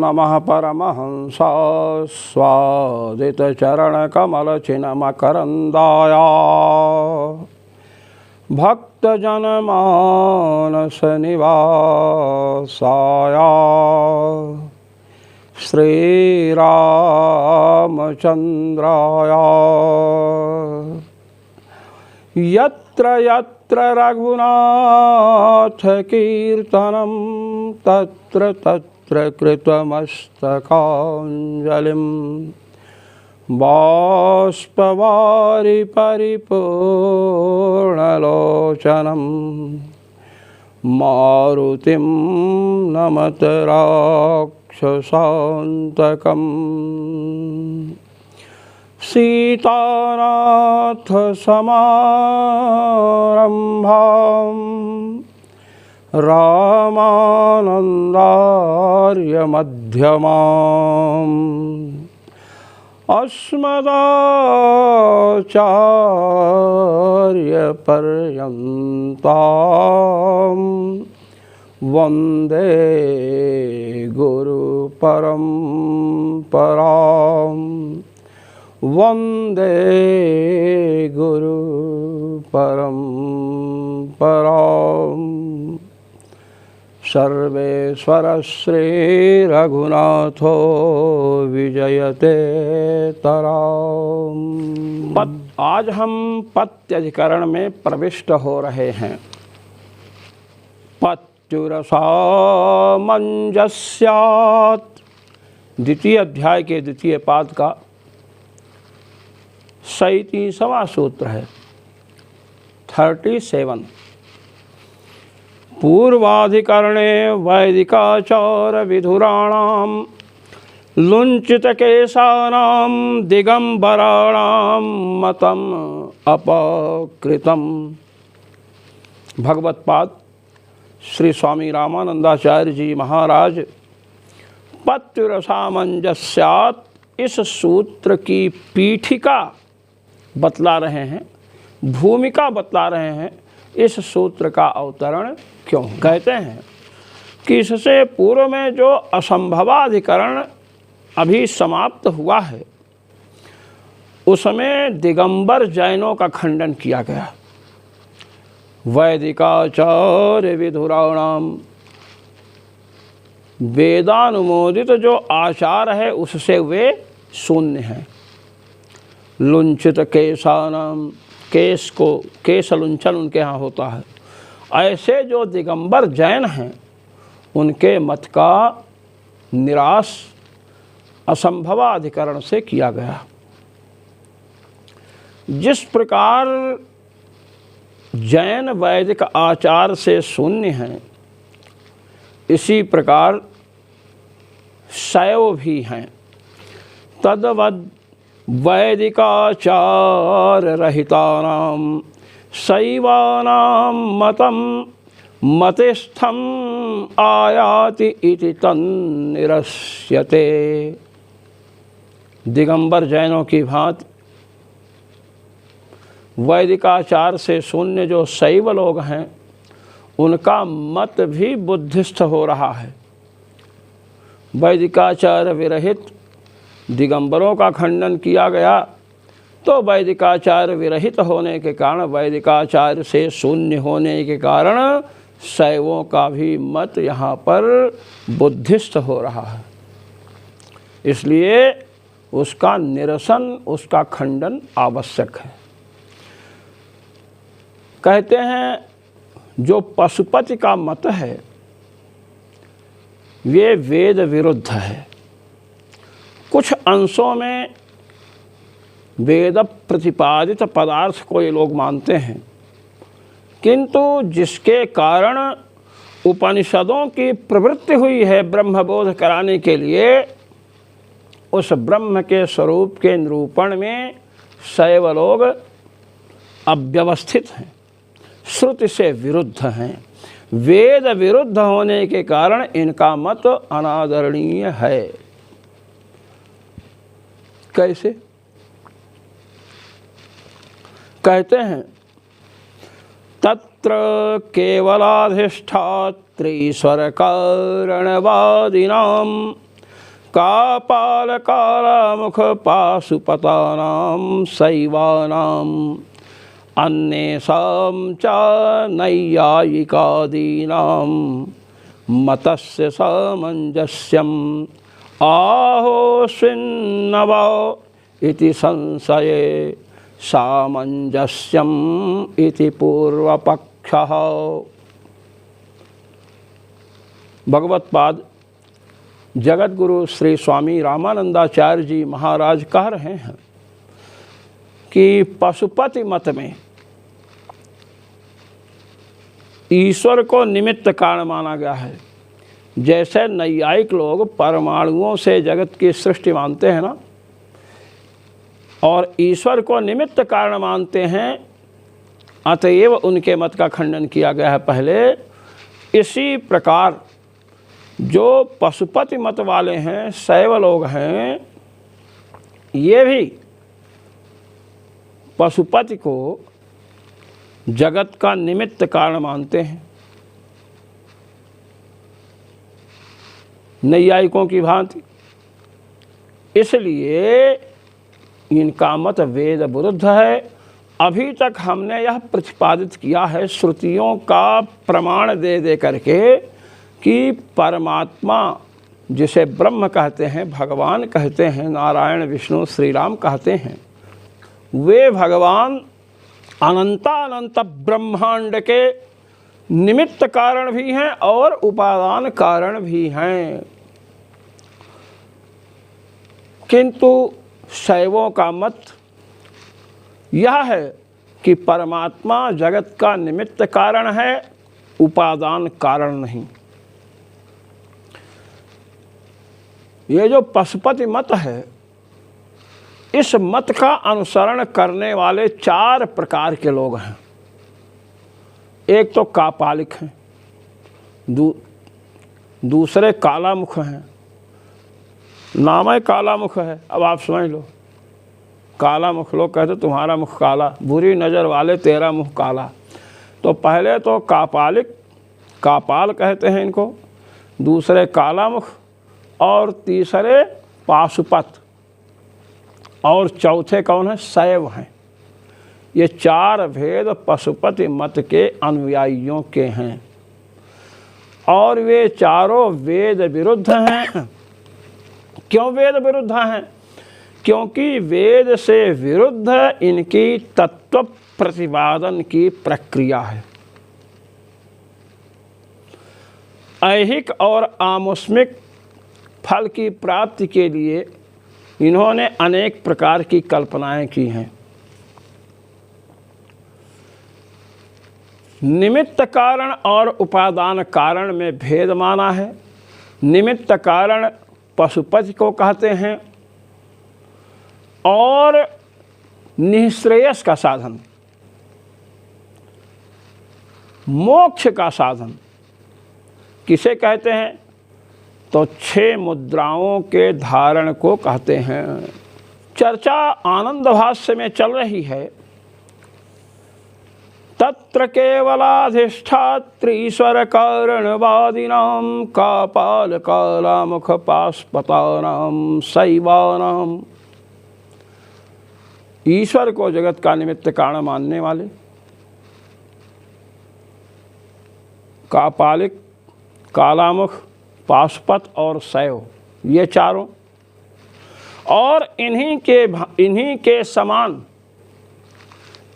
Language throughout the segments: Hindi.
नमः परमहंसा स्वादितचरणकमलचिन्मकरन्दाय भक्तजनमानसनिवासाय श्रीरामचन्द्राय यत्र यत्र रघुनाथकीर्तनं तत्र तत्र कृतमस्तकाञ्जलिं बाष्पवारि परिपूर्णलोचनं मारुतिं नमत राक्षसान्तकम् सीतानाथसमारम्भां रामानन्दार्यमध्यमाम् अस्मदाचार्यपर्यन्तां वन्दे गुरुपरम्परां वन्दे गुरुपरम्पराम्। सर्वेश्वर श्रीरघुनाथो विजयते तराम। आज हम पत्य अधिकरण में प्रविष्ट हो रहे हैं। पत्युरसामंजस्यात् द्वितीय अध्याय के द्वितीय पाद का 37वां सूत्र है 37। पूर्वाधिकरणे वैदिकाचार विधुराणां लुंचितकेशानां दिगंबराणां मतम अपकृतम्। भगवत्पाद श्री स्वामी रामानंदाचार्य जी महाराज पत्युरसामंजस्यात् इस सूत्र की पीठिका बतला रहे हैं, भूमिका बतला रहे हैं। इस सूत्र का अवतरण क्यों कहते हैं कि इससे पूर्व में जो असंभवाधिकरण अभी समाप्त हुआ है उसमें दिगंबर जैनों का खंडन किया गया। वैदिकाचार्य विधुराणाम, वेदानुमोदित जो आचार है उससे वे शून्य हैं। लुंचित केशानाम, केश को केश लुंचन उनके यहाँ होता है। ऐसे जो दिगंबर जैन हैं उनके मत का निराश असंभवाधिकरण से किया गया। जिस प्रकार जैन वैदिक आचार से शून्य हैं इसी प्रकार शैव भी हैं। तद्वद वैदिकाचार रहितानां शैवानां मतम मतिस्थम आयाति इति तन्निरस्यते। दिगंबर जैनों की भांति वैदिकाचार से शून्य जो शैव लोग हैं उनका मत भी बुद्धिस्थ हो रहा है। वैदिकाचार विरहित दिगंबरों का खंडन किया गया तो वैदिकाचार विरहित होने के कारण, वैदिकाचार से शून्य होने के कारण शैवों का भी मत यहाँ पर बुद्धिस्थ हो रहा है। इसलिए उसका निरसन, उसका खंडन आवश्यक है। कहते हैं जो पशुपति का मत है ये वेद विरुद्ध है। कुछ अंशों में वेद प्रतिपादित पदार्थ को ये लोग मानते हैं, किंतु जिसके कारण उपनिषदों की प्रवृत्ति हुई है ब्रह्मबोध कराने के लिए, उस ब्रह्म के स्वरूप के निरूपण में शैव लोग अव्यवस्थित हैं, श्रुति से विरुद्ध हैं। वेद विरुद्ध होने के कारण इनका मत अनादरणीय है। कैसे? कहते हैं तत्र केवलाधिष्ठात्रीश्वर कारणवादिनां कापाल कालामुख पाशुपतानां शैवानाम् अन्येषां च नैयायिकादीनां मतस्य सामञ्जस्यम् आहोस्विन्नव इति संशये सामञ्जस्यम् इति पूर्वपक्षः। भगवत्पाद जगत गुरु श्री स्वामी रामानंदाचार्य जी महाराज कह रहे हैं कि पशुपति मत में ईश्वर को निमित्त कारण माना गया है। जैसे नैयायिक लोग परमाणुओं से जगत की सृष्टि मानते हैं ना, और ईश्वर को निमित्त कारण मानते हैं, अतएव उनके मत का खंडन किया गया है पहले। इसी प्रकार जो पशुपति मत वाले हैं, शैव लोग हैं, ये भी पशुपति को जगत का निमित्त कारण मानते हैं, नैयायिकों की भांति। इसलिए इनका मत वेद विरुद्ध है। अभी तक हमने यह प्रतिपादित किया है श्रुतियों का प्रमाण दे दे करके कि परमात्मा जिसे ब्रह्म कहते हैं, भगवान कहते हैं, नारायण विष्णु श्री राम कहते हैं, वे भगवान अनंतानंत ब्रह्मांड के निमित्त कारण भी हैं और उपादान कारण भी हैं। किंतु शैवों का मत यह है कि परमात्मा जगत का निमित्त कारण है, उपादान कारण नहीं। ये जो पशुपति मत है, इस मत का अनुसरण करने वाले 4 प्रकार के लोग हैं। एक तो कापालिक हैं, दूसरे कालामुख हैं। नाम है कालामुख है, अब आप समझ लो। कालामुख लोग कहते तुम्हारा मुख काला, बुरी नज़र वाले तेरा मुख काला। तो पहले तो कापालिक, कापाल कहते हैं इनको, दूसरे कालामुख, और तीसरे पाशुपत, और चौथे कौन है? शैव हैं। ये 4 भेद पशुपति मत के अनुयायियों के हैं और वे चारों वेद विरुद्ध हैं। क्यों वेद विरुद्ध हैं? क्योंकि वेद से विरुद्ध इनकी तत्व प्रतिपादन की प्रक्रिया है। ऐहिक और आमुष्मिक फल की प्राप्ति के लिए इन्होंने अनेक प्रकार की कल्पनाएं की हैं। निमित्त कारण और उपादान कारण में भेद माना है। निमित्त कारण पशुपति को कहते हैं और निःश्रेयस का साधन, मोक्ष का साधन किसे कहते हैं? तो 6 मुद्राओं के धारण को कहते हैं। चर्चा आनंद भाष्य में चल रही है। तत्र केवलाधिष्ठात्रीश्वर कारणवादिनां कापाल कालामुख पाशुपतानां शैवानां। ईश्वर को जगत का निमित्त कारण मानने वाले कापालिक, कालामुख, पाशुपत और शैव, ये चारों, और इन्हीं के समान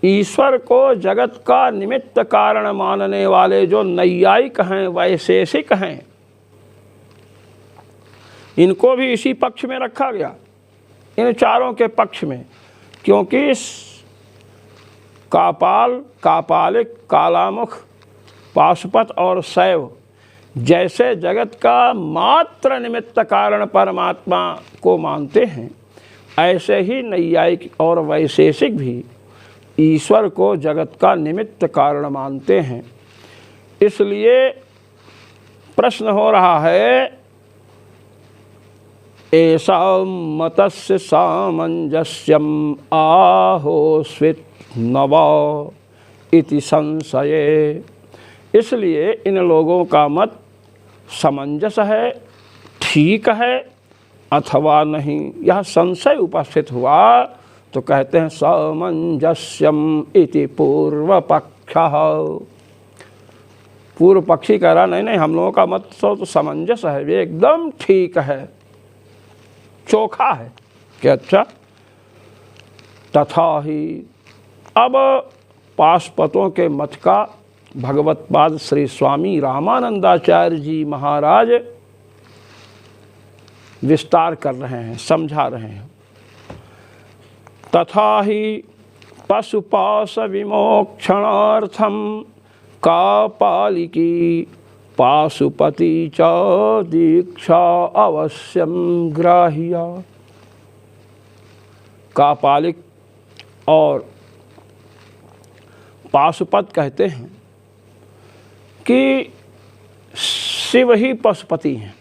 ईश्वर को जगत का निमित्त कारण मानने वाले जो नैयायिक हैं, वैशेषिक हैं, इनको भी इसी पक्ष में रखा गया, इन चारों के पक्ष में। क्योंकि कापाल, कापालिक, कालामुख, पाशुपत और शैव जैसे जगत का मात्र निमित्त कारण परमात्मा को मानते हैं, ऐसे ही नैयायिक और वैशेषिक भी ईश्वर को जगत का निमित्त कारण मानते हैं। इसलिए प्रश्न हो रहा है, ऐसा मतस्य सामंजस्यम आहोस्वित नवा इति संशये। इसलिए इन लोगों का मत समंजस है, ठीक है, अथवा नहीं, यह संशय उपस्थित हुआ तो कहते हैं सामंजस्यम इति पूर्व पक्षः। पूर्व पक्षी कह रहा नहीं हम लोगों का मत तो समंजस है, ये एकदम ठीक है, चोखा है कि अच्छा। तथा ही अब पाशुपतों के मत का भगवत्पाद श्री स्वामी रामानंदाचार्य जी महाराज विस्तार कर रहे हैं, समझा रहे हैं। तथा ही पशुपाश विमोक्षणार्थम कापालिकी पाशुपति च दीक्षा अवश्यम ग्राह्या। कापालिक और पाशुपत कहते हैं कि शिव ही पशुपति हैं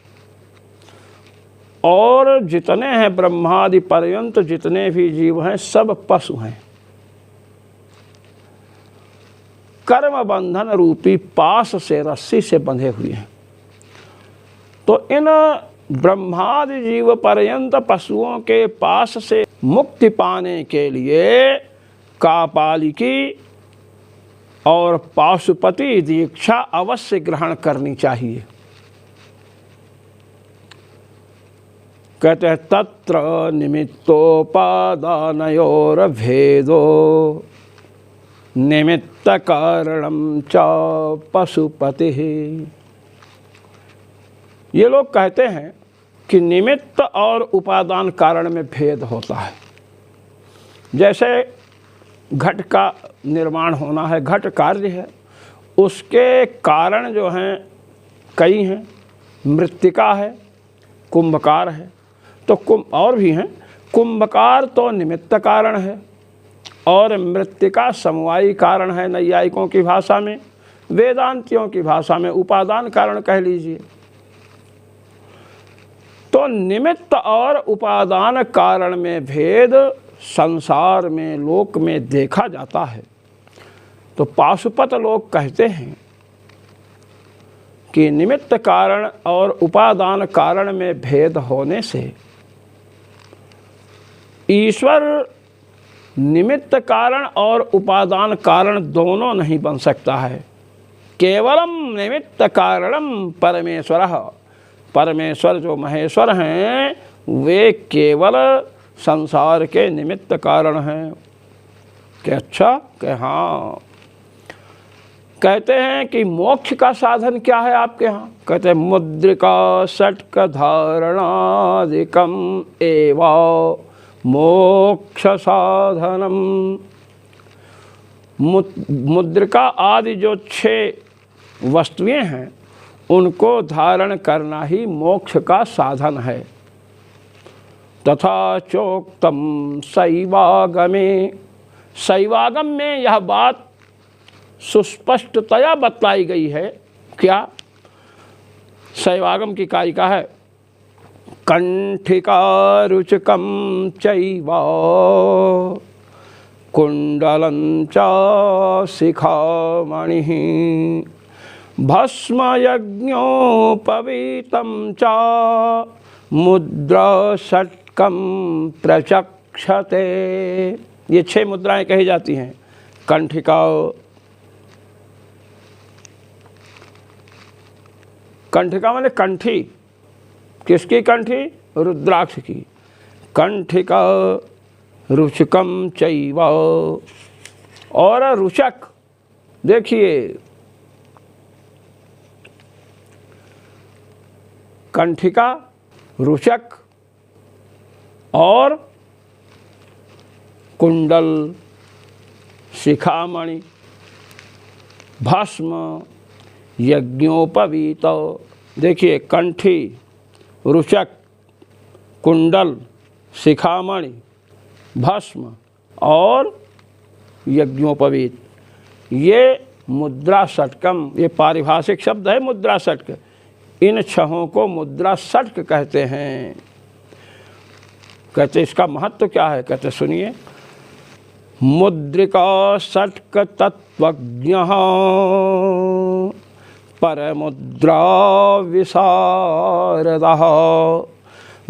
और जितने हैं ब्रह्मादि पर्यंत जितने भी जीव हैं सब पशु हैं। कर्म बंधन रूपी पास से रस्सी से बंधे हुए हैं। तो इन ब्रह्मादि जीव पर्यंत पशुओं के पास से मुक्ति पाने के लिए कापालिकी और पाशुपति दीक्षा अवश्य ग्रहण करनी चाहिए। कहते हैं तत्र निमित्तोपादानयोर भेदो निमित्त कारणम च पशुपति। ये लोग कहते हैं कि निमित्त और उपादान कारण में भेद होता है। जैसे घट का निर्माण होना है, घट कार्य है, उसके कारण जो हैं कई हैं। मृत्तिका है, कुंभकार है, तो और भी हैं। कुंभकार तो निमित्त कारण है और मृत्तिका समवायी कारण है नैयायिकों की भाषा में, वेदांतियों की भाषा में उपादान कारण कह लीजिए। तो निमित्त और उपादान कारण में भेद संसार में लोक में देखा जाता है। तो पाशुपत लोग कहते हैं कि निमित्त कारण और उपादान कारण में भेद होने से ईश्वर निमित्त कारण और उपादान कारण दोनों नहीं बन सकता है। केवलम निमित्त कारणम परमेश्वरः। परमेश्वर जो महेश्वर हैं वे केवल संसार के निमित्त कारण हैं। कि अच्छा कि हाँ। कहते हैं कि मोक्ष का साधन क्या है आपके यहाँ? कहते हैं मुद्रिका षट्क धारणादिकम एवा मोक्ष साधनम। मुद्रिका आदि जो 6 वस्तुएं हैं उनको धारण करना ही मोक्ष का साधन है। तथा चोक्तम शैवागमे। शैवागम में यह बात सुस्पष्टतया बतलाई गई है। क्या? शैवागम की कारिका है कंठिका रुचकम चैव कुंडलं च शिखामणिः भस्म यज्ञोपवीतं च मुद्रा षट्कम प्रचक्षते। ये 6 मुद्राएं कही जाती हैं। कंठिका, कंठिका माने कंठी। किसकी कंठी? रुद्राक्ष की। कंठिका रुचकम चैव। और रुचक देखिए, कंठिका, रुचक और कुंडल, शिखामणि, भस्म, यज्ञोपवीत। देखिए कंठी, रुचक, कुंडल, शिखामणि, भस्म और यज्ञोपवीत, ये मुद्रा षट्कम, ये पारिभाषिक शब्द है मुद्रा षट्क। इन 6 को मुद्रा षट्क कहते हैं। कहते इसका महत्व क्या है? कहते सुनिए। मुद्रिका षट्क तत्वज्ञः परमुद्रा विशारदः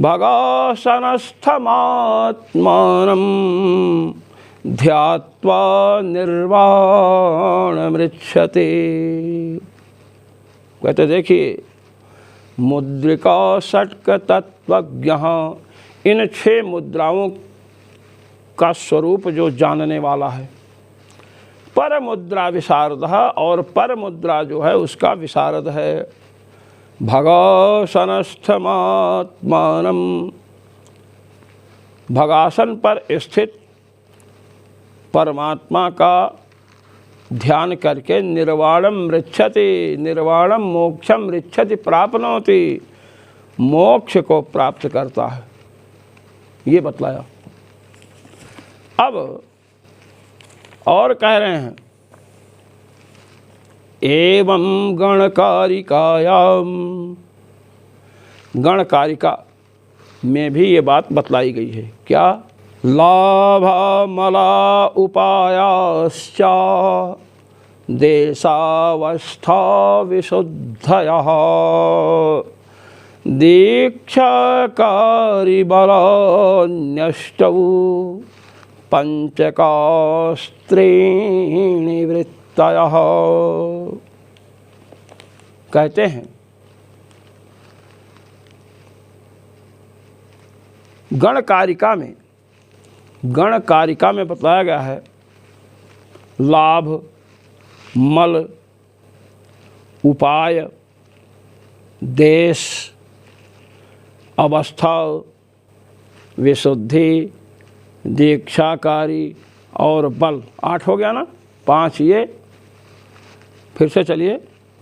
भगासनस्थमात्मानं ध्यात्वा निर्वाणमृच्छते। कहते देखिए, मुद्रिका षट्क तत्वज्ञः, इन 6 मुद्राओं का स्वरूप जो जानने वाला है, पर मुद्रा विशारद, और पर मुद्रा जो है उसका विशारद है। भगासनस्थमात्मानं, भगासन पर स्थित परमात्मा का ध्यान करके निर्वाणम मृच्छति, निर्वाणम मोक्षम मृच्छति प्राप्नोति, मोक्ष को प्राप्त करता है, ये बतलाया। अब और कह रहे हैं, एवं गणकारिकायाम, गणकारिका में भी ये बात बतलाई गई है। क्या? लाभा मला उपायाश्च देशावस्था विशुद्धयः दीक्षाकारी बलान्यष्टौ पंचकास्त्रीणि वृत्तयः। कहते हैं गणकारिका में बताया गया है लाभ, मल, उपाय, देश, अवस्था, विशुद्धि, दीक्षाकारी और बल। 8 हो गया ना, 5 ये। फिर से चलिए,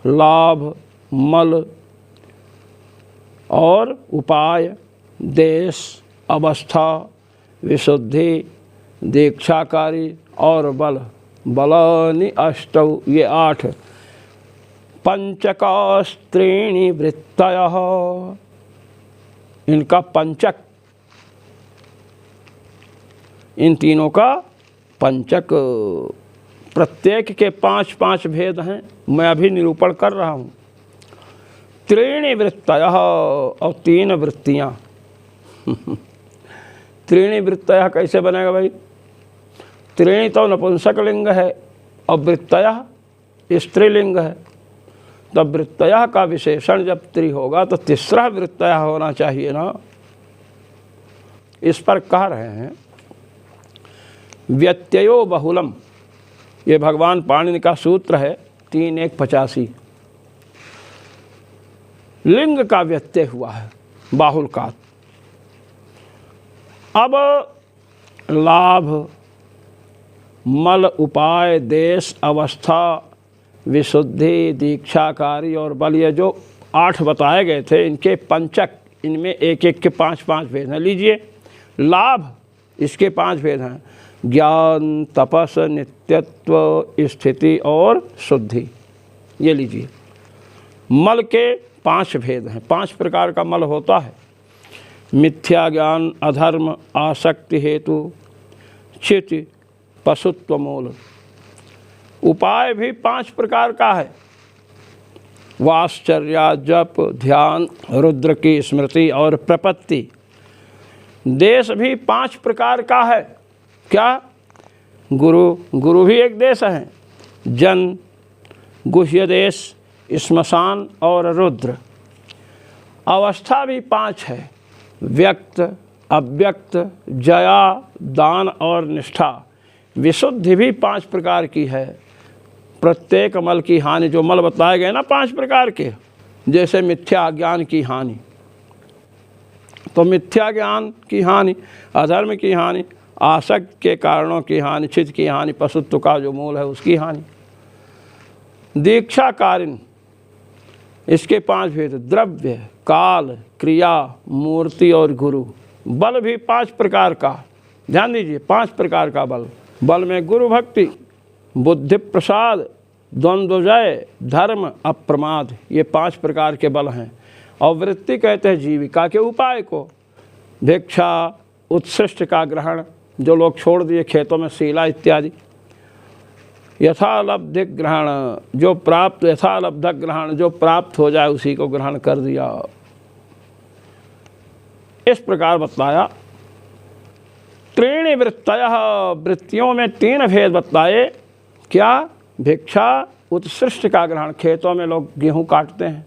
लाभ, मल और उपाय, देश, अवस्था, विशुद्धि, दीक्षाकारी और बल। बलानि अष्टौ, ये 8। पंचकास्त्रीणि वृत्तयः, इनका पंचक, इन तीनों का पंचक, प्रत्येक के 5-5 भेद हैं। मैं अभी निरूपण कर रहा हूँ। त्रीणि वृत्तयः, और 3 वृत्तियाँ। त्रीणि वृत्तयः कैसे बनेगा भाई? त्रीणि तो नपुंसक लिंग है और वृत्तयः स्त्रीलिंग है, तो वृत्तयः का विशेषण जब त्रि होगा तो तीसरा वृत्तयः होना चाहिए ना। इस पर कह रहे हैं व्यत्ययो बहुलम, ये भगवान पाणिनि का सूत्र है 3-1-85। लिंग का व्यत्यय हुआ है, बाहुल का। अब लाभ, मल, उपाय, देश, अवस्था, विशुद्धि, दीक्षाकारी और बल, ये जो 8 बताए गए थे, इनके पंचक, इनमें एक एक के 5-5 भेद हैं। लीजिए, लाभ, इसके 5 भेद हैं, ज्ञान, तपस, नित्यत्व, स्थिति और शुद्धि। ये लीजिए। मल के 5 भेद हैं, 5 प्रकार का मल होता है। मिथ्या ज्ञान, अधर्म, आसक्ति हेतु, चित्त, पशुत्व मूल। उपाय भी 5 प्रकार का है, वाश्चर्या, जप, ध्यान, रुद्र की स्मृति और प्रपत्ति। देश भी 5 प्रकार का है। क्या? गुरु भी एक देश है, जन, गुह्य देश, श्मशान और रुद्र। अवस्था भी 5 है, व्यक्त, अव्यक्त, जया, दान और निष्ठा। विशुद्धि भी 5 प्रकार की है। प्रत्येक मल की हानि, जो मल बताए गए ना 5 प्रकार के, जैसे मिथ्या ज्ञान की हानि, तो मिथ्या ज्ञान की हानि, अधर्म की हानि, आसक्त के कारणों की हानि, चित्त की हानि, पशुत्व का जो मूल है उसकी हानि। दीक्षा कारिण, इसके 5 भेद, द्रव्य, काल, क्रिया, मूर्ति और गुरु। बल भी 5 प्रकार का, ध्यान दीजिए, 5 प्रकार का बल। बल में गुरु भक्ति, बुद्धि प्रसाद, द्वंद्वजय, धर्म, अप्रमाद, ये 5 प्रकार के बल हैं। और वृत्ति कहते हैं जीविका के उपाय को। भिक्षा, उत्सृष्ट का ग्रहण, जो लोग छोड़ दिए खेतों में शीला इत्यादि। यथालब्ध ग्रहण, जो प्राप्त, यथालब्ध ग्रहण, जो प्राप्त हो जाए उसी को ग्रहण कर दिया। इस प्रकार बतलाया। त्रीणि वृत्तयः, वृत्तियों में 3 भेद बतलाए। क्या? भिक्षा, उत्सृष्ट का ग्रहण। खेतों में लोग गेहूँ काटते हैं,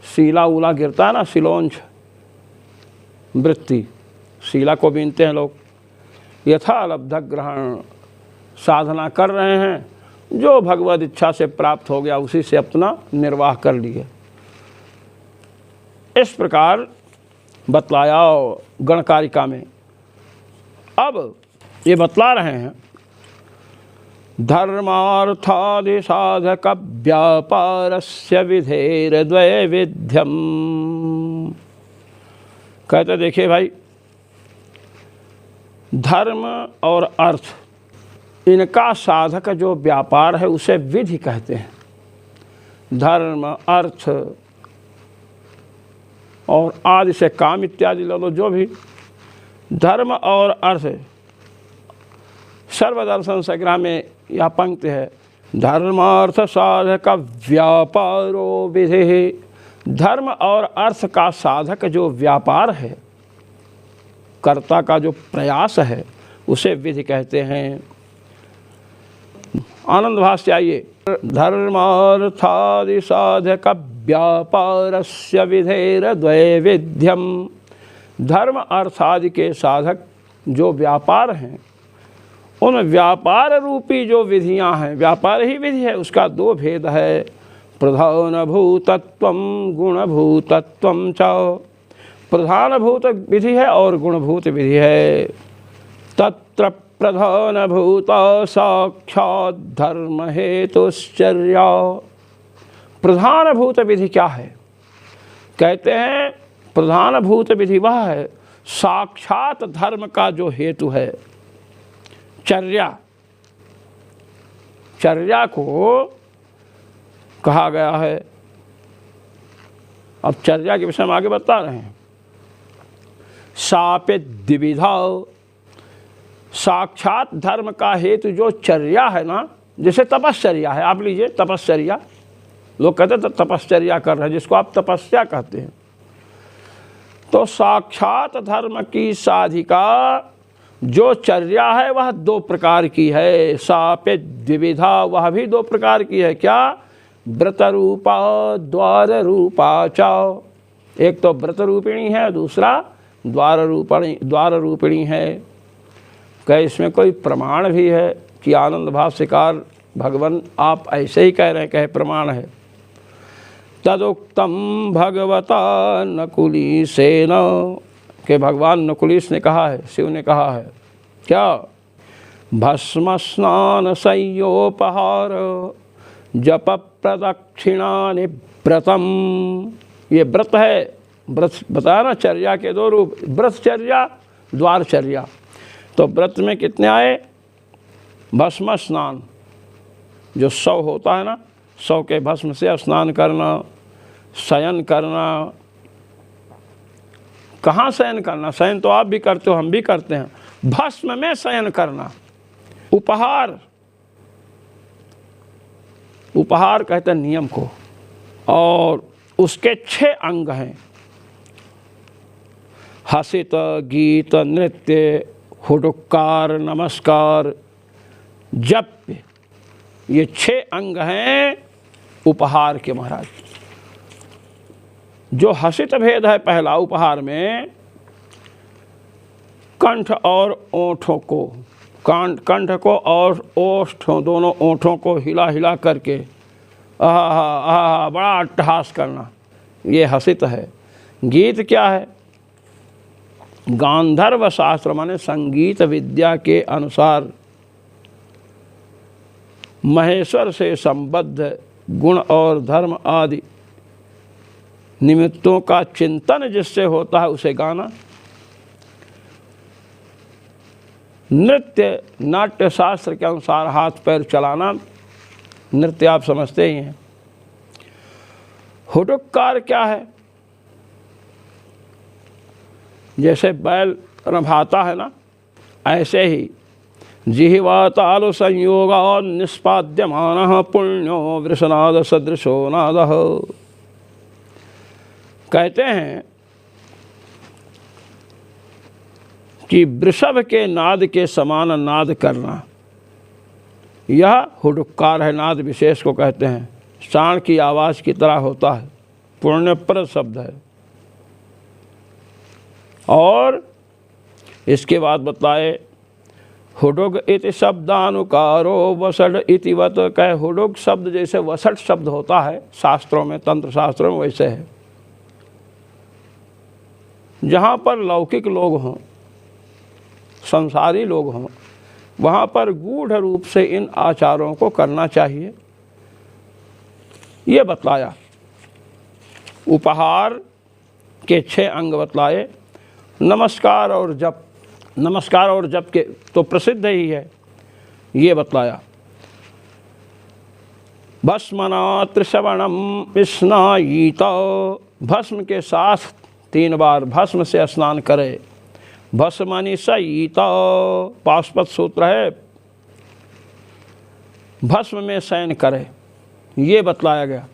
सीला उला गिरता है ना, सिलोंच वृत्ति, सीला को बीनते हैं लोग। यथा लब्ध ग्रहण, साधना कर रहे हैं, जो भगवद इच्छा से प्राप्त हो गया उसी से अपना निर्वाह कर लिए। इस प्रकार बतलाया गणकारिका में। अब ये बतला रहे हैं धर्मार्थादि साधक व्यापारस्य विधेर द्वैविध्यम। कहते देखिए भाई, धर्म और अर्थ, इनका साधक जो व्यापार है उसे विधि कहते हैं। धर्म, अर्थ और आदि से काम इत्यादि ले लो, जो भी धर्म और अर्थ। सर्वदर्शन संग्रह में यह पंक्ति है, धर्मार्थ साधक व्यापारो विधि। धर्म और अर्थ का साधक जो व्यापार है, कर्ता का जो प्रयास है, उसे विधि कहते हैं। आनंद भाष्य आइए। धर्मार्थादि साधक व्यापारस्य विधेर द्वैविध्यम। धर्म अर्थादि के साधक जो व्यापार हैं, उन व्यापार रूपी जो विधियां हैं, व्यापार ही विधि है, उसका 2 भेद है। प्रधानभूतत्वम गुणभूतत्वम च। प्रधानभूत विधि है और गुणभूत विधि है। तत्र प्रधानभूत साक्षात् धर्म हेतुश्चर्या। प्रधानभूत विधि क्या है? कहते हैं प्रधानभूत विधि वह है साक्षात धर्म का जो हेतु है, चर्या। चर्या को कहा गया है। अब चर्या के विषय में आगे बता रहे हैं। सापे द्विविधा, साक्षात धर्म का हेतु जो चर्या है ना, जैसे तपश्चर्या है, आप लीजिए तपश्चर्या, लोग कहते हैं तपश्चर्या कर रहे हैं, जिसको आप तपस्या कहते हैं। तो साक्षात धर्म की साधिका जो चर्या है वह 2 प्रकार की है। सापे द्विविधा, वह भी 2 प्रकार की है। क्या? व्रत रूपा द्वार रूपा च। एक तो व्रत रूपिणी है, दूसरा द्वार रूपिणी है। क्या इसमें कोई प्रमाण भी है कि आनंद भाष्यकार भगवान आप ऐसे ही कह रहे हैं, कहे प्रमाण है? तदुक्तम भगवता नकुलीसेन, के भगवान नकुलीस ने कहा है, शिव ने कहा है। क्या? भस्म स्नान संयोपहार जप प्रदक्षिणानि व्रतम। ये व्रत है, व्रत बताया ना, चर्या के 2 रूप, व्रतचर्या, द्वारचर्या। तो व्रत में कितने आए? भस्म स्नान, जो 100 होता है ना, 100 के भस्म से स्नान करना, शयन करना। कहाँ शयन करना? शयन तो आप भी करते हो, हम भी करते हैं। भस्म में शयन करना। उपहार, उपहार कहते हैं नियम को, और उसके 6 अंग हैं। हसित, गीत, नृत्य, हुडुक्कार, नमस्कार, जप, ये 6 अंग हैं उपहार के महाराज। जो हसित भेद है पहला उपहार में, कंठ और ओंठों को, कंठ को और ओष्ठों, दोनों ओंठों को हिला हिला करके आहा बड़ा अट्टहास करना, ये हसित है। गीत क्या है? गांधर्व शास्त्र माने संगीत विद्या के अनुसार महेश्वर से संबद्ध गुण और धर्म आदि निमित्तों का चिंतन जिससे होता है उसे गाना। नृत्य, नाट्य शास्त्र के अनुसार हाथ पैर चलाना, नृत्य आप समझते ही हैं। हुडुक्कार क्या है? जैसे बैल रभाता है ना, ऐसे ही जिह्वा तालु संयोग निष्पाद्यमान पुण्यो वृषनाद सदृशो नाद। कहते हैं कि वृषभ के नाद के समान नाद करना, यह हुडुक्कार है। नाद विशेष को कहते हैं, सांड की आवाज़ की तरह होता है, पुण्यप्रद शब्द है। और इसके बाद बताए हुडुग इति शब्दानुकारो वसड इति वत, कहे हुडुग शब्द जैसे वसट शब्द होता है शास्त्रों में, तंत्र शास्त्रों में, वैसे है। जहाँ पर लौकिक लोग हों, संसारी लोग हों, वहाँ पर गूढ़ रूप से इन आचारों को करना चाहिए, ये बतलाया। उपहार के 6 अंग बतलाए। नमस्कार और जप, नमस्कार और जप के तो प्रसिद्ध ही है, ये बतलाया। भस्मनात्र श्रवणम स्नायित, भस्म के साथ 3 बार भस्म से स्नान करे। भस्मनि सयित, पाशुपत सूत्र है, भस्म में शयन करे, ये बतलाया गया।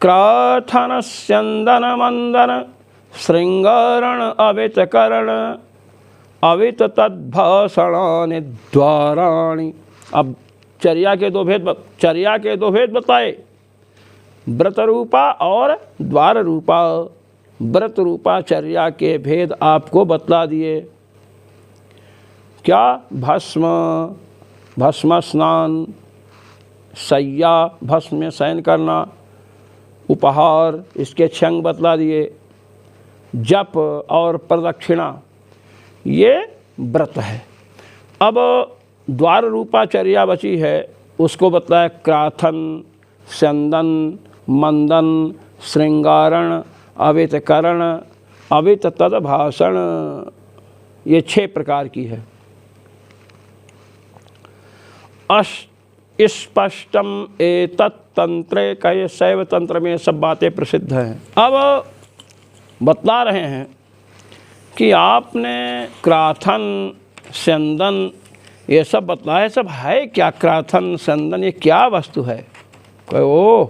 क्राथन स्यंदन मंदन श्रृंगारण अवित करण अवित तद्भाषणानि द्वाराणि। अब चर्या के 2 भेद बताए, व्रत रूपा और द्वार रूपा। व्रत रूपा चर्या के भेद आपको बतला दिए। क्या? भस्म स्नान, शय्या भस्म में शयन करना, उपहार इसके 6 अंग बतला दिए, जप और प्रदक्षिणा, ये व्रत है। अब द्वार रूपा चर्या बची है, उसको बतलाया क्राथन, स्यंदन, मंदन, श्रृंगारण, अवित करण, अवित तद्भाषण, ये 6 प्रकार की है। स्पष्टम एतत् तंत्रे, कहे शैव तंत्र में सब बातें प्रसिद्ध हैं। अब बतला रहे हैं कि आपने क्राथन, स्यंदन, ये सब बतलाया, सब है क्या? क्राथन, स्यंदन, ये क्या वस्तु है? कहे ओ,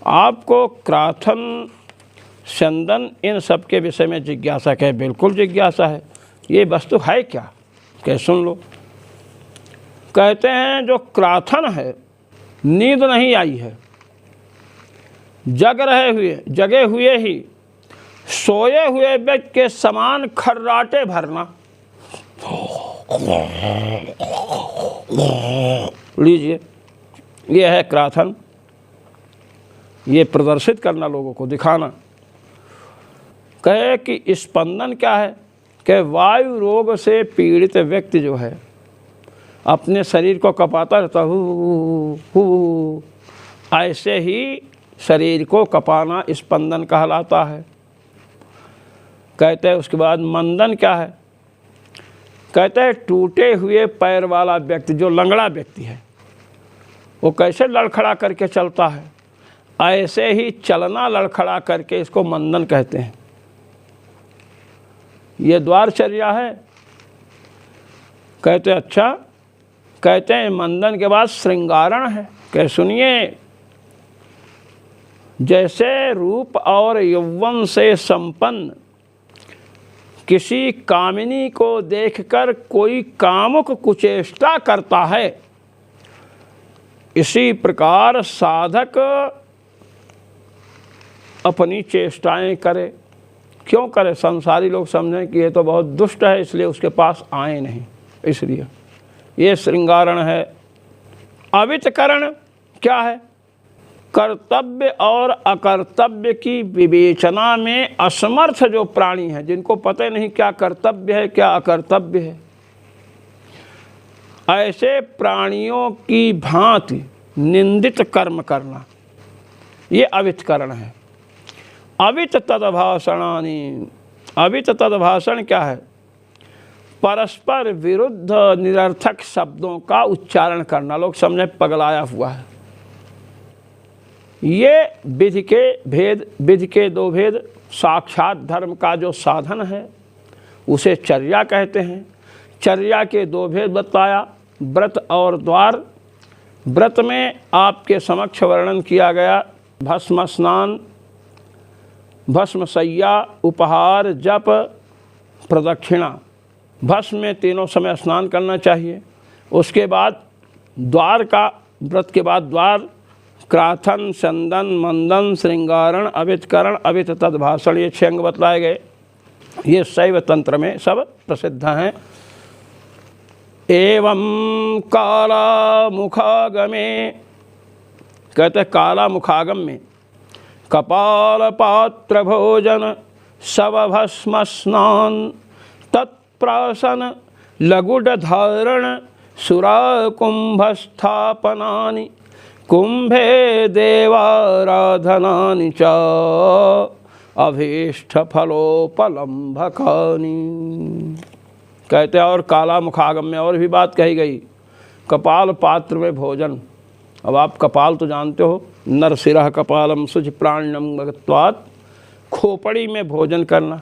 आपको क्राथन, स्यंदन, इन सब के विषय में जिज्ञासा है? बिल्कुल जिज्ञासा है। ये वस्तु है क्या? कहे सुन लो। कहते हैं जो क्राथन है, नींद नहीं आई है, जगे हुए ही सोए हुए व्यक्ति के समान खर्राटे भरना। लीजिए, ये है क्राथन, ये प्रदर्शित करना, लोगों को दिखाना। कहे कि स्पंदन क्या है? कि वायु रोग से पीड़ित व्यक्ति जो है अपने शरीर को कपाता रहता, हु, ऐसे ही शरीर को कपाना स्पंदन कहलाता है। कहते हैं उसके बाद मंदन क्या है? कहते हैं टूटे हुए पैर वाला व्यक्ति, जो लंगड़ा व्यक्ति है, वो कैसे लड़खड़ा करके चलता है, ऐसे ही चलना लड़खड़ा करके इसको मंदन कहते हैं। ये द्वारचर्या है। कहते अच्छा, कहते हैं मंदन के बाद श्रृंगारण है। कह सुनिए, जैसे रूप और यौवन से संपन्न किसी कामिनी को देखकर कोई कामुक कुचेष्टा करता है, इसी प्रकार साधक अपनी चेष्टाएं करे। क्यों करे? संसारी लोग समझें कि ये तो बहुत दुष्ट है, इसलिए उसके पास आए नहीं, इसलिए ये श्रृंगारण है। अवितकरण क्या है? कर्तव्य और अकर्तव्य की विवेचना में असमर्थ जो प्राणी है, जिनको पता नहीं क्या कर्तव्य है क्या अकर्तव्य है, ऐसे प्राणियों की भांति निंदित कर्म करना, ये अवितकरण है। अवित तद्भाषणानि, अवित तद्भाषण क्या है? परस्पर विरुद्ध निरर्थक शब्दों का उच्चारण करना। लोग समझे पगलाया हुआ है। ये विधि के 2 भेद, साक्षात धर्म का जो साधन है उसे चर्या कहते हैं। चर्या के 2 भेद बताया, व्रत और द्वार। व्रत में आपके समक्ष वर्णन किया गया भस्म स्नान, भस्म शय्या, उपहार, जप, प्रदक्षिणा, भस्म में तीनों समय स्नान करना चाहिए। उसके बाद द्वार का व्रत के बाद द्वार, क्राथन, चंदन, मंदन, श्रृंगारण, अभितकरण, अभित तद्भाषण, ये 6 अंग बतलाए गए। ये शैव तंत्र में सब प्रसिद्ध हैं। एवं काला मुखागमे, कहते हैं काला मुखागम में कपाल पात्र भोजन शवभस्म स्नान तत्प्राशन लघुड धारण सुराकुंभस्थापनानि कुंभे देवाराधनानि च अभीष्ट फलोपलम्भकानि। कहते हैं और काला मुखागम में और भी बात कही गई, कपाल पात्र में भोजन। अब आप कपाल तो जानते हो, नरसिरह कपालम शुच प्राण्यम भगत्वात्, खोपड़ी में भोजन करना।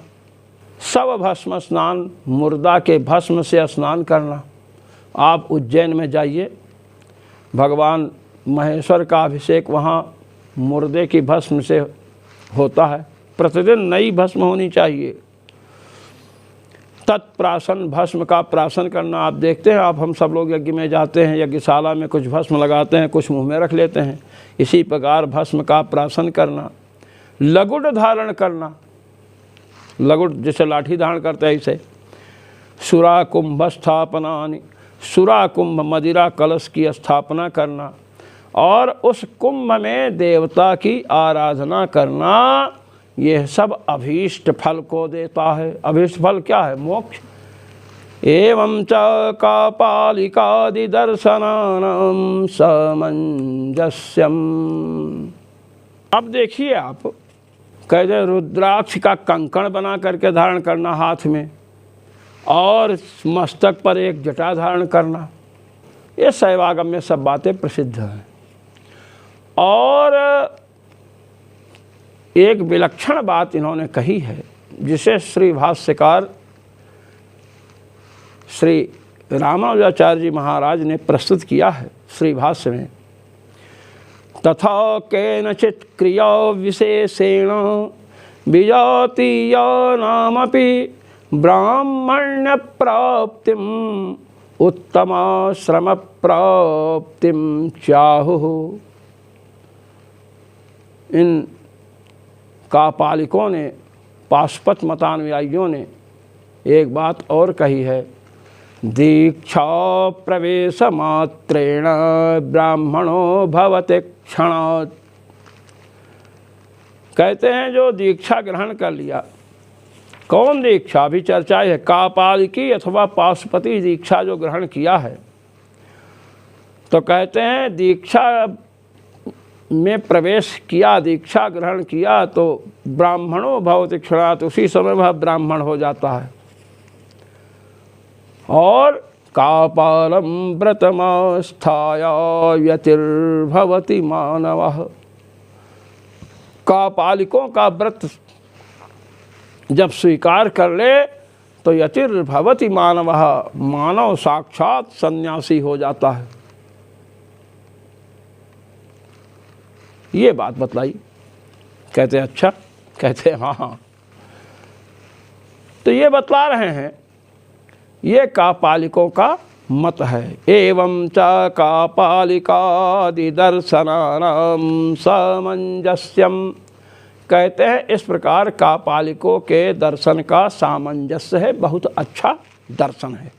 शव भस्म स्नान, मुर्दा के भस्म से स्नान करना। आप उज्जैन में जाइए, भगवान महेश्वर का अभिषेक वहाँ मुर्दे की भस्म से होता है। प्रतिदिन नई भस्म होनी चाहिए। तत्प्राशन, भस्म का प्राशन करना। आप देखते हैं, आप हम सब लोग यज्ञ में जाते हैं, यज्ञशाला में कुछ भस्म लगाते हैं, कुछ मुंह में रख लेते हैं। इसी प्रकार भस्म का प्राशन करना। लगुड धारण करना, लगुड जैसे लाठी धारण करते हैं ऐसे। सुरा कुंभ स्थापनानि, सुरा कुंभ मदिरा कलश की स्थापना करना और उस कुंभ में देवता की आराधना करना। यह सब अभीष्ट फल को देता है। अभीष्ट फल क्या है? मोक्ष। एवं च कापालिकादि दर्शनानां सामंजस्यम। अब देखिए आप, कहते रुद्राक्ष का कंकण बना करके धारण करना हाथ में और मस्तक पर एक जटा धारण करना। ये शैवागम में सब बातें प्रसिद्ध हैं। और एक विलक्षण बात इन्होंने कही है जिसे श्री भाष्यकार श्री रामानुजाचार्य जी महाराज ने प्रस्तुत किया है श्री भाष्य में। तथा केनचित् क्रिया विशेषेण विजातीयानामपि ब्राह्मण्य प्राप्तिम उत्तमाश्रम प्राप्तिम चाहुः। इन कापालिकों ने, पाशुपत मतानुयायियों ने एक बात और कही है, दीक्षा प्रवेश मात्रेण ब्राह्मणो भवति क्षणात्। कहते हैं जो दीक्षा ग्रहण कर लिया, कौन दीक्षा? अभी चर्चा है कापालिकी अथवा पाशुपति दीक्षा जो ग्रहण किया है, तो कहते हैं दीक्षा में प्रवेश किया, दीक्षा ग्रहण किया तो ब्राह्मणों भवति क्षणात्, उसी समय वह ब्राह्मण हो जाता है। और कापालम व्रतमास्थाय यतिर्भवति मानवः। कापालिकों का व्रत जब स्वीकार कर ले तो यतिर्भवति मानवः, मानव साक्षात सन्यासी हो जाता है। ये बात बतलाई। कहते अच्छा, कहते हाँ। तो ये बतला रहे हैं, ये कापालिकों का मत है। एवं च कापालिकादि दर्शनानां सामंजस्यम। कहते हैं इस प्रकार कापालिकों के दर्शन का सामंजस्य है, बहुत अच्छा दर्शन है।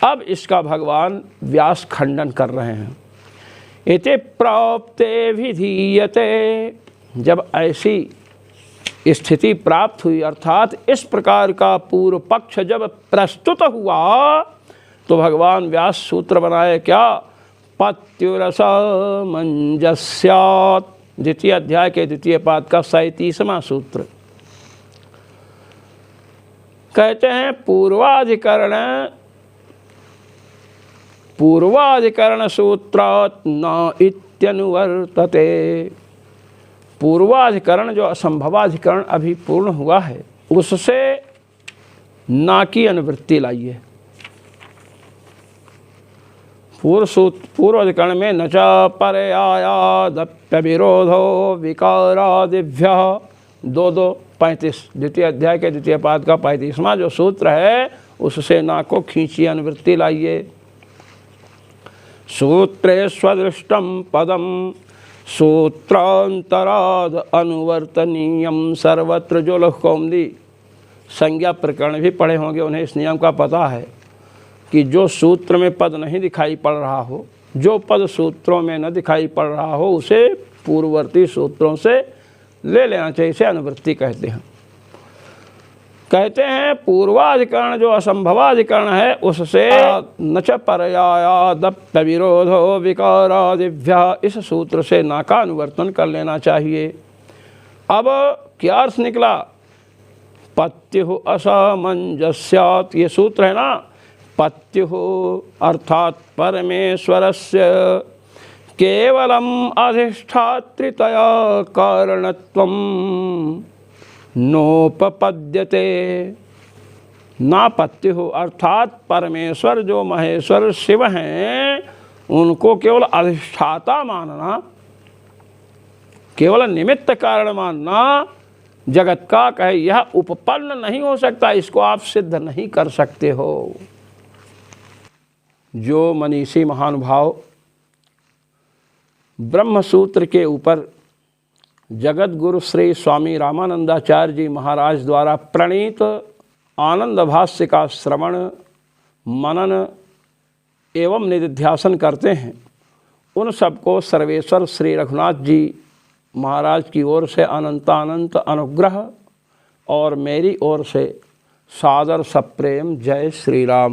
अब इसका भगवान व्यास खंडन कर रहे हैं। इति प्राप्ते विधीयते। जब ऐसी स्थिति प्राप्त हुई, अर्थात इस प्रकार का पूर्व पक्ष जब प्रस्तुत हुआ, तो भगवान व्यास सूत्र बनाए क्या? पत्युरसामंजस्यात्। द्वितीय अध्याय के द्वितीय पाद का 37वां सूत्र। कहते हैं पूर्वाधिकरण सूत्रात् न इत्यनुवर्तते। पूर्वाधिकरण जो असंभवाधिकरण अभी पूर्ण हुआ है, उससे ना की अनुवृत्ति लाइए। पूर्वाधिकरण में न च पर्यायादप्यविरोधो विकारादिभ्यः, दो 35 द्वितीय अध्याय के द्वितीय पाद का 35वां जो सूत्र है, उससे ना को खींचिए, अनुवृत्ति लाइए। सूत्रे स्वदृष्टम पदम सूत्रांतराद अनुवर्तनीयम सर्वत्र। जो लोग कौमुदी संज्ञा प्रकरण भी पढ़े होंगे उन्हें इस नियम का पता है कि जो सूत्र में पद नहीं दिखाई पड़ रहा हो, जो पद सूत्रों में न दिखाई पड़ रहा हो, उसे पूर्ववर्ती सूत्रों से ले लेना चाहिए। इसे अनुवृत्ति कहते हैं। कहते हैं पूर्वाधिकरण जो असंभवाधिकरण है उससे न च पर्यायादप्य विरोधो विकारादिभ्य, इस सूत्र से ना का अनुवर्तन कर लेना चाहिए। अब क्या अर्थ निकला? पत्युः असामंजस्यात्, ये सूत्र है ना, पत्युः अर्थात परमेश्वरस्य केवलम अधिष्ठातृतया कारणत्वम नोपपद्यते। नापत्युः अर्थात परमेश्वर जो महेश्वर शिव हैं उनको केवल अधिष्ठाता मानना, केवल निमित्त कारण मानना जगत का कहे यह उपपन्न नहीं हो सकता, इसको आप सिद्ध नहीं कर सकते हो। जो मनीषी महानुभाव ब्रह्म सूत्र के ऊपर जगत गुरु श्री स्वामी रामानंदाचार्य जी महाराज द्वारा प्रणीत आनंद भाष्य का श्रवण मनन एवं निधिध्यासन करते हैं, उन सबको सर्वेश्वर श्री रघुनाथ जी महाराज की ओर से अनंतानंत अनुग्रह और मेरी ओर से सादर सप्रेम जय श्री राम।